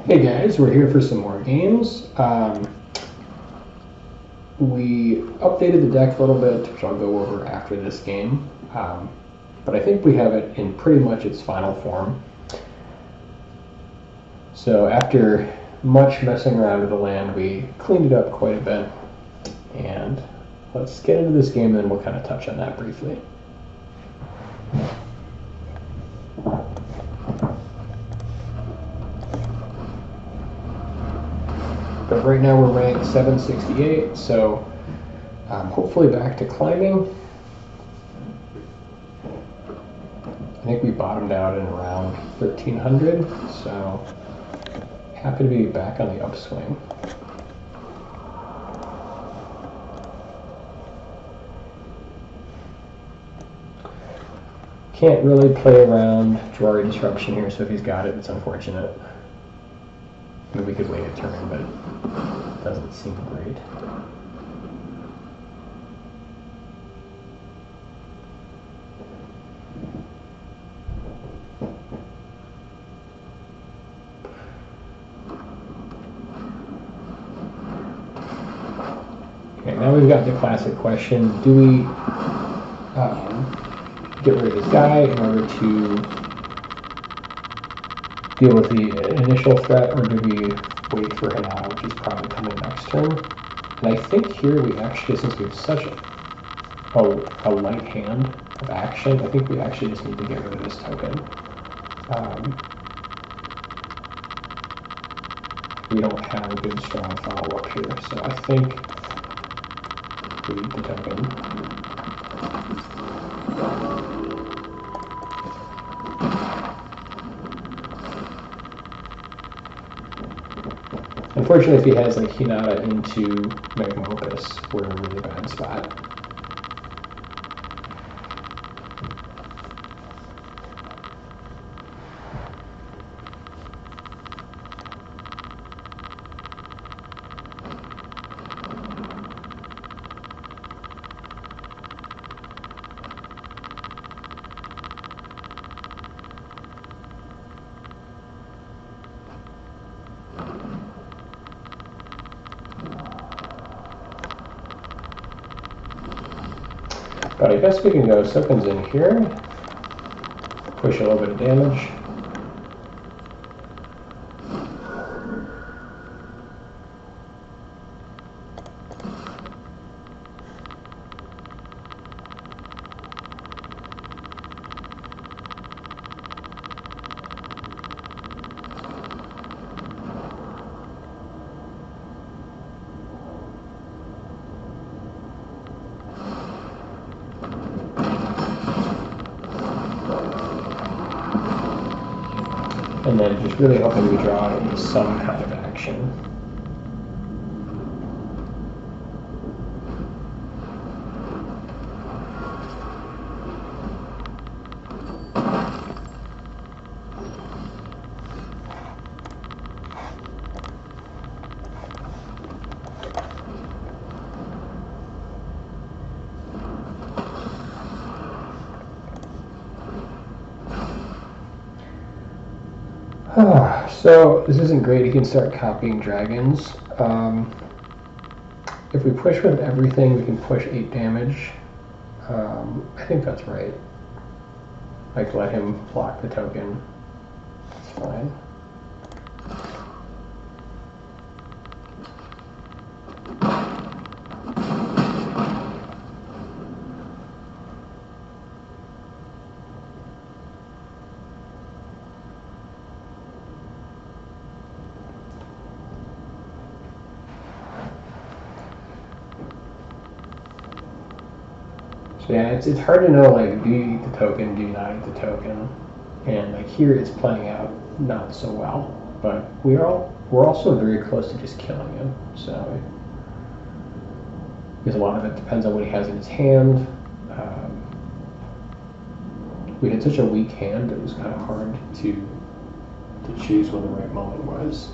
Hey guys, we're here for some more games. We updated the deck a little bit, which I'll go over after this game. But I think we have it in pretty much its final form. So after much messing around with the land, we cleaned it up quite a bit. And let's get into this game, and then we'll kind of touch on that briefly. But right now we're ranked 768, so hopefully back to climbing. I think we bottomed out in around 1300, so happy to be back on the upswing. Can't really play around Drawer Disruption here, so if he's got it, it's unfortunate. Maybe we could wait a turn, but it doesn't seem great. Okay, now we've got the classic question. Do we get rid of this guy in order to deal with the initial threat, or do we wait for Hinata, which is probably coming next turn? And I think here we actually, since we have such a light hand of action, I think we actually just need to get rid of this token. We don't have a good strong follow-up here, so I think we eat the token. Unfortunately, if he has like Hinata into Magma Opus, we're in a really bad spot. But I guess we can go Soken's in here, push a little bit of damage. And then just really hoping we draw into some kind of action. So this isn't great. He can start copying dragons. If we push with everything, we can push 8 damage. I think that's right. Like, let him block the token. That's fine. So yeah, it's hard to know, like, do you eat the token, do you not eat the token? And like here it's playing out not so well. But we're also very close to just killing him. So because a lot of it depends on what he has in his hand. We had such a weak hand, it was kind of hard to choose when the right moment was.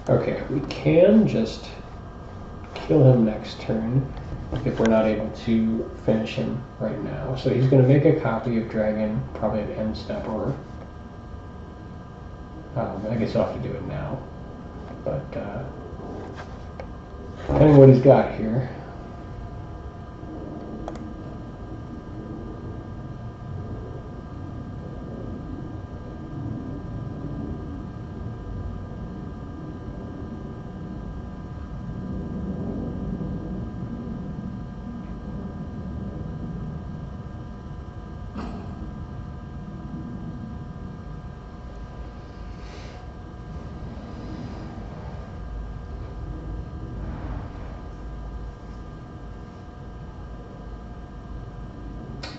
Okay, we can just kill him next turn if we're not able to finish him right now. So he's going to make a copy of Dragon, probably at end step, or I guess I'll have to do it now. But depending on what he's got here.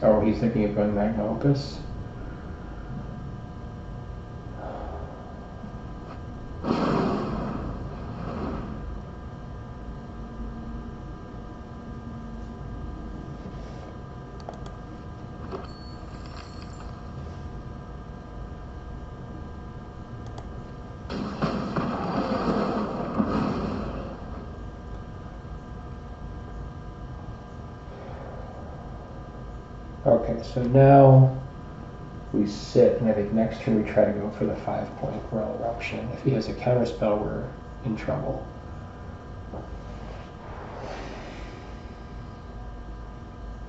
Oh, he's thinking of going Magna Opus. Okay, so now we sit, and I think next turn we try to go for the 5-point Royal Eruption. If he has a counterspell, we're in trouble.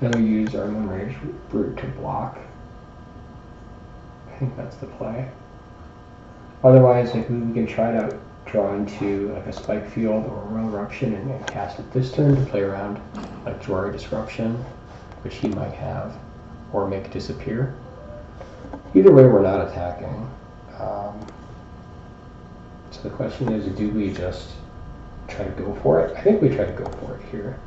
Then we use our Moonrage Brute to block. I think that's the play. Otherwise, like, we can try to draw into like a Spike Field or a Royal Eruption and cast it this turn to play around like Jwari Disruption, which he might have, or make disappear. Either way, we're not attacking. So the question is, do we just try to go for it? I think we try to go for it here.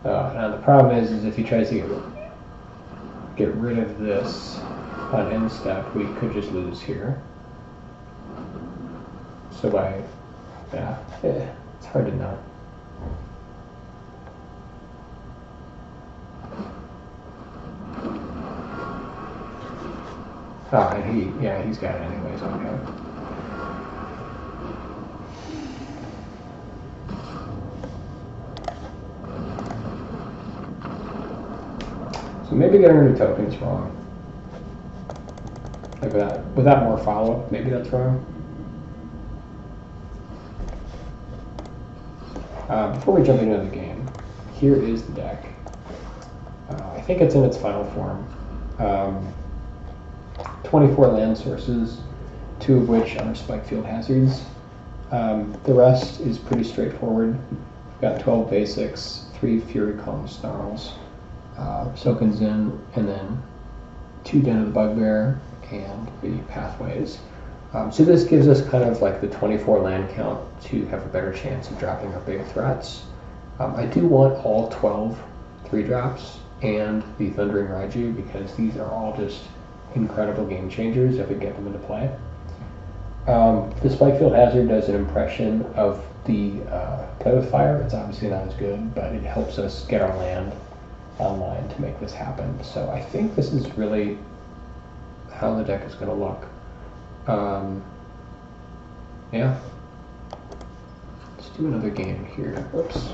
Now the problem is if he tries to get rid of this on end step, we could just lose here. So it's hard to know. Oh, and he's got it anyways, okay. So maybe getting rid of tokens wrong. Like without more follow-up, maybe that's wrong. Before we jump into the game, here is the deck. I think it's in its final form. 24 land sources, 2 of which are Spike Field hazards. The rest is pretty straightforward. We've got 12 basics, 3 Fury Calm Snarls, Soakin' Zen, and then 2 Den of the Bugbear, and the Pathways. So this gives us kind of like the 24 land count to have a better chance of dropping our big threats. I do want all 12 3-drops and the Thundering Raiju because these are all just incredible game changers if we get them into play. The Spike Field Hazard does an impression of the Play with Fire. It's obviously not as good, but it helps us get our land online to make this happen. So I think this is really how the deck is going to look. Yeah. Let's do another game here. Oops.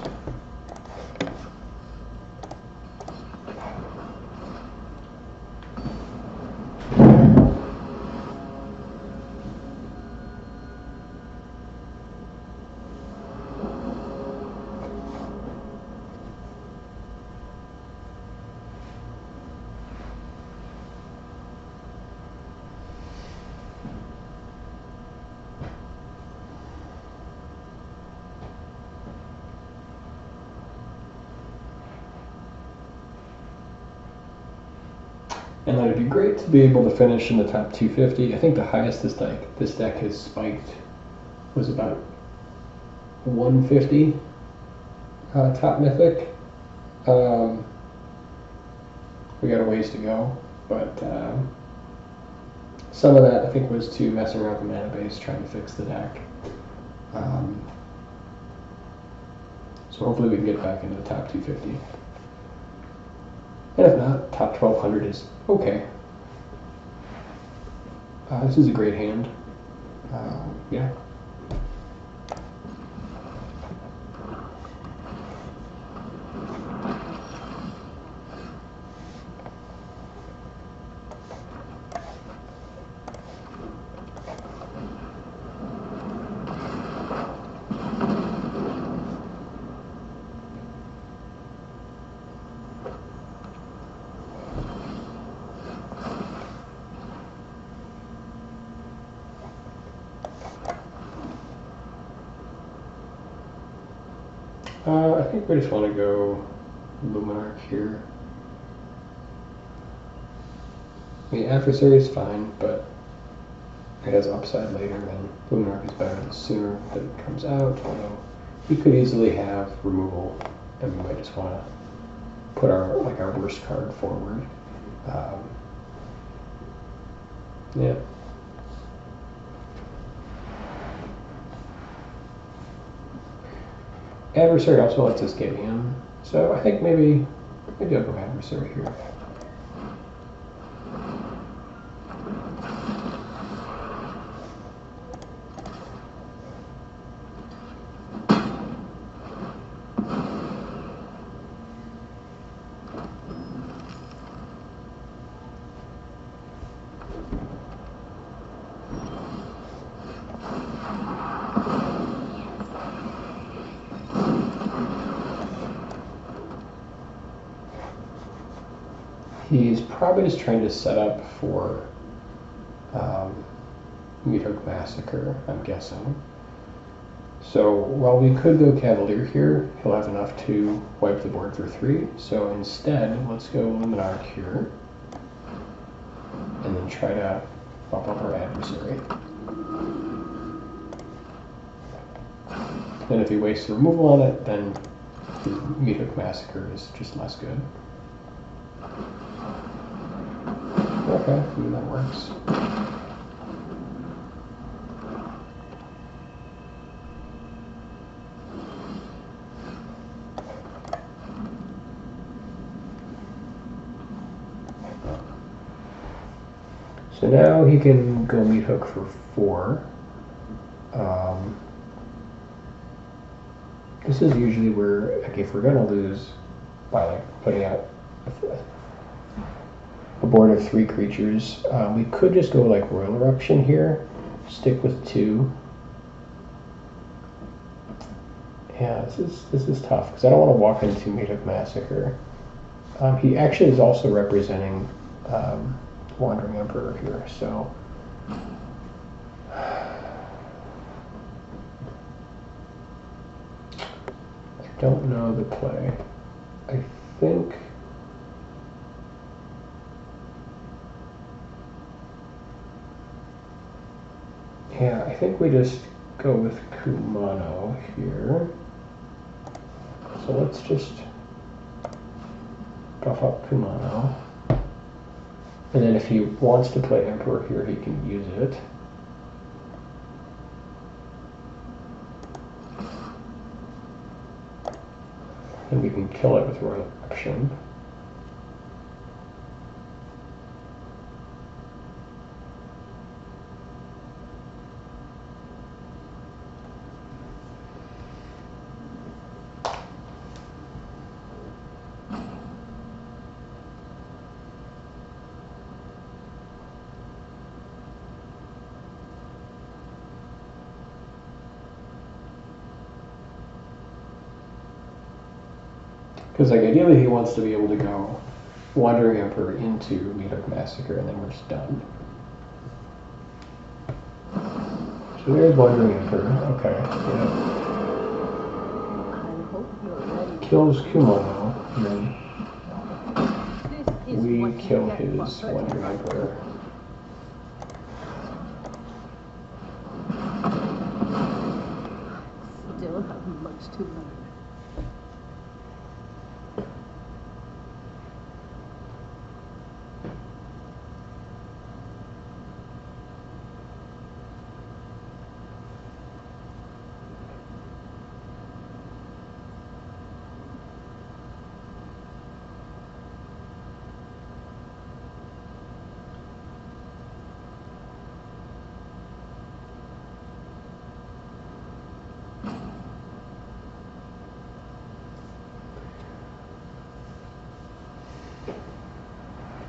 And then it'd be great to be able to finish in the top 250. I think the highest this deck has spiked was about 150 top Mythic. We got a ways to go, but some of that I think was to messing around with the mana base, trying to fix the deck. So hopefully we can get back into the top 250. And if not, top 1200 is okay. This is a great hand. Yeah. I think we just want to go Luminarch here. The adversary is fine, but it has upside later, and Luminarch is better the sooner that it comes out. Although we could easily have removal, and we might just want to put our worst card forward. Yeah. Adversary also lets us get in, so I think maybe I'll go adversary here. He's probably just trying to set up for Mythic Massacre, I'm guessing. So while we could go Cavalier here, he'll have enough to wipe the board for 3. So instead, let's go Luminarch here, and then try to bump up our adversary. And if he wastes the removal on it, then the Mythic Massacre is just less good. Okay, that works. So now he can go meat hook for 4. This is usually where, like, if we're gonna lose by like putting out a board of 3 creatures, we could just go like Royal Eruption here, stick with 2. Yeah, this is tough because I don't want to walk into Mythic Massacre. He actually is also representing Wandering Emperor here, so I don't know the play. I think we just go with Kumano here. So let's just buff up Kumano. And then if he wants to play Emperor here, he can use it. And we can kill it with Royal Eruption. Because like ideally he wants to be able to go Wandering Emperor into Mythic Massacre and then we're just done. So there's Wandering Emperor, okay. Yeah. Kills Kumano, and then we kill his Wandering Emperor. Still have much to learn.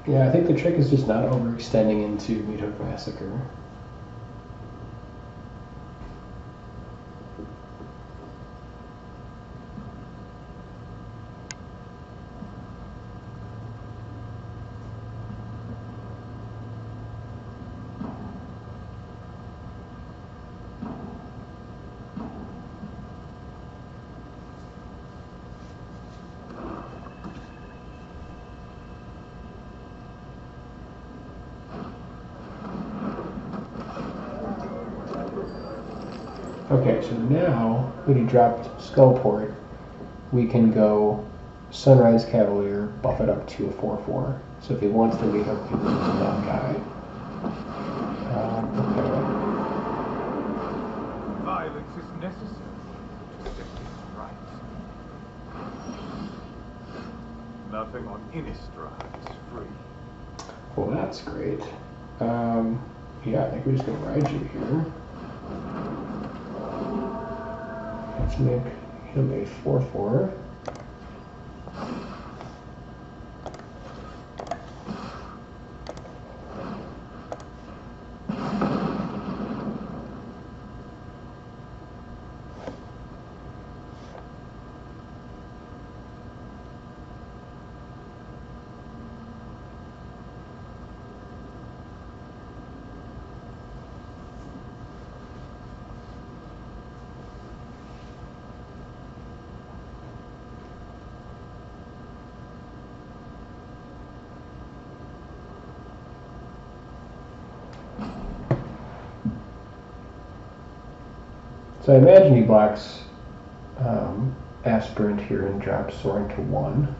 Yeah, I think the trick is just not overextending into Mythic Massacre. Okay, so now when he dropped Skullport, we can go Sunrise Cavalier, buff it up to a 4/4. So if he wants to meet up, he loses that guy. Okay. Violence is necessary to set things right. Nothing on Innistrad is free. Well, that's great. Yeah, I think we're just going to ride you here. Let's make him a 4/4. So I imagine he blocks Aspirant here and drops Soaring to 1.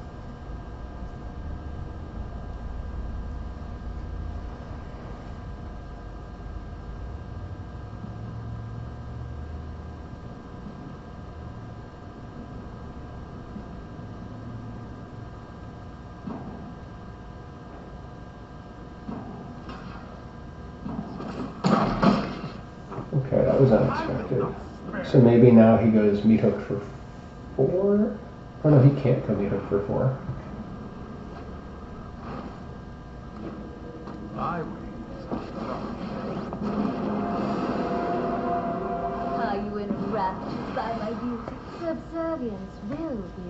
Okay, that was unexpected. So maybe now he goes Meathook for 4? Oh no, he can't go Meathook for 4. My ways are Are you enraptured by my beauty? Subservience will be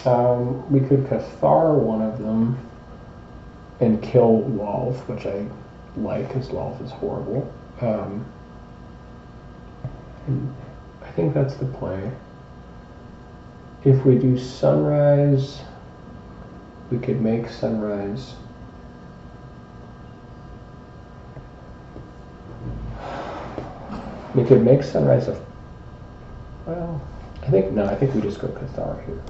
rewarded. We could Cathar one of them and kill Lolth, which I like because Lolth is horrible. And I think that's the play. If we do Sunrise, we could make Sunrise. We could make Sunrise a. Well, I think we just go Cathar here.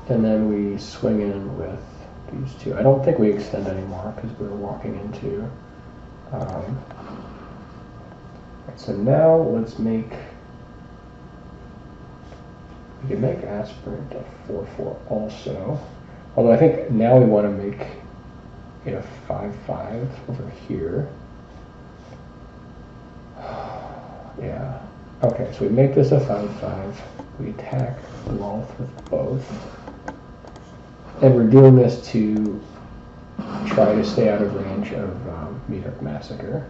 And then we swing in with these two. I don't think we extend anymore because we're walking into. So now let's make. We can make Aspirant a 4/4 also. Although I think now we want to make it a 5/5 over here. Yeah. Okay, so we make this a 5/5. We attack Lolth with both. And we're doing this to try to stay out of range of Mythic Massacre.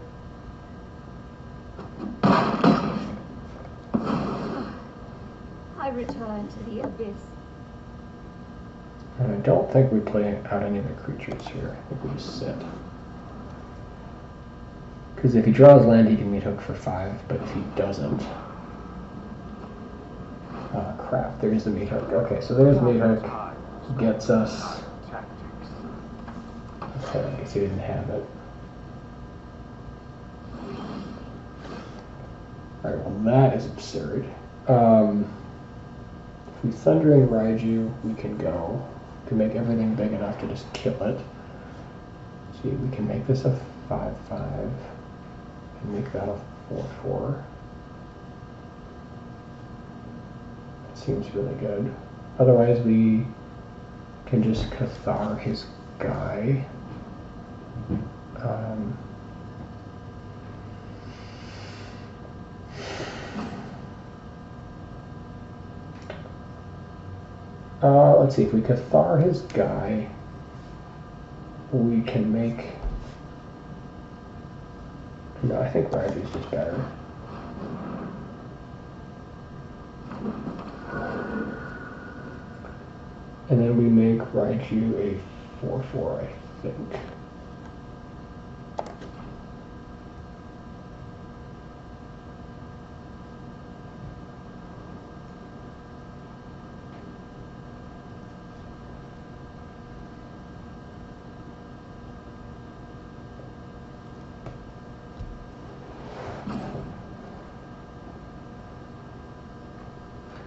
I return to the abyss. And I don't think we play out any of the creatures here. I think we just sit. Because if he draws land, he can Meathook for 5, but if he doesn't... crap, there's the Meathook. Okay, so there's Meathook. He gets us... Okay, I guess he didn't have it. Alright, well that is absurd. If we Thundering Raiju, we can go. We can make everything big enough to just kill it. See, we can make this a 5/5. And make that a 4/4. That seems really good. Otherwise, we can just Cathar his guy. Let's see, if we Cathar his guy, we can make... No, I think Raiju's just better. And then we make Raiju a 4/4, I think.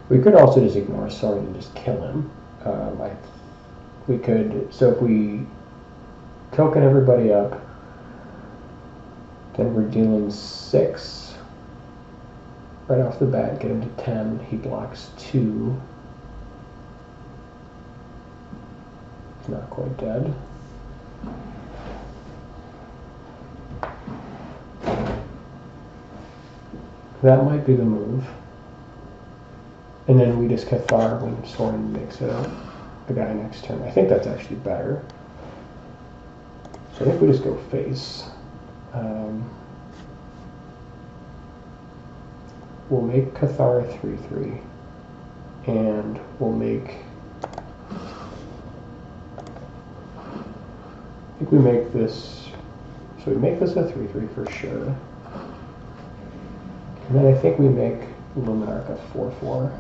We could also just ignore Sorin and just kill him. We could, so if we token everybody up, then we're dealing 6 right off the bat, get him to 10. He blocks 2. He's not quite dead. That might be the move. And then we just Cathar when Sorin makes it out. The guy next turn. I think that's actually better. So I think we just go face. We'll make Cathar 3/3. And we'll make... I think we make this... So we make this a 3/3 for sure. And then I think we make Luminarch a 4/4.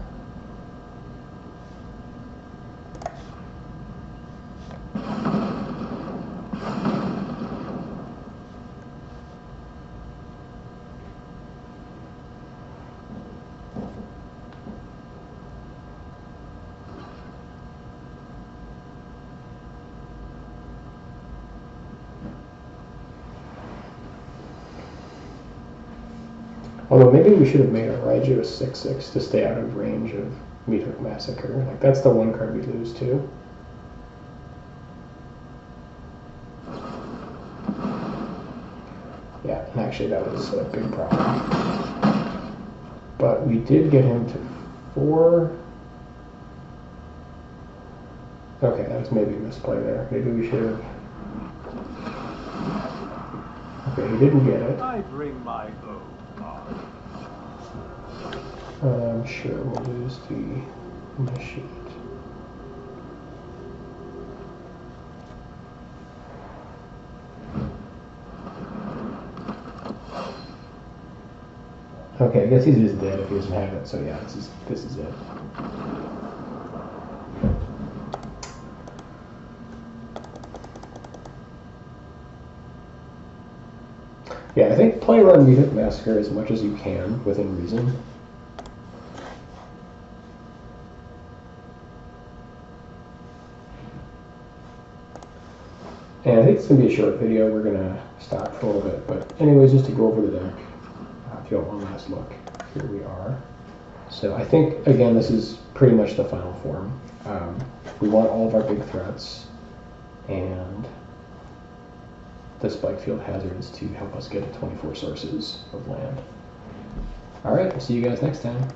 Although maybe we should have made our Raiju a 6/6 to stay out of range of Mythic Massacre. Like, that's the one card we lose to. Yeah, and actually that was a big problem. But we did get him to 4. Okay, that was maybe a misplay there. Maybe we should have... Okay, he didn't get it. I bring my bow. Sure, we'll lose the initiate. Okay, I guess he's just dead if he doesn't have it, so yeah, this is it. Yeah, I think play around Mythic Massacre as much as you can within reason. And I think it's going to be a short video. We're going to stop for a little bit. But anyways, just to go over the deck, if you want one last look, here we are. So I think, again, this is pretty much the final form. We want all of our big threats and the Spike Field Hazards to help us get 24 sources of land. All right, we'll see you guys next time.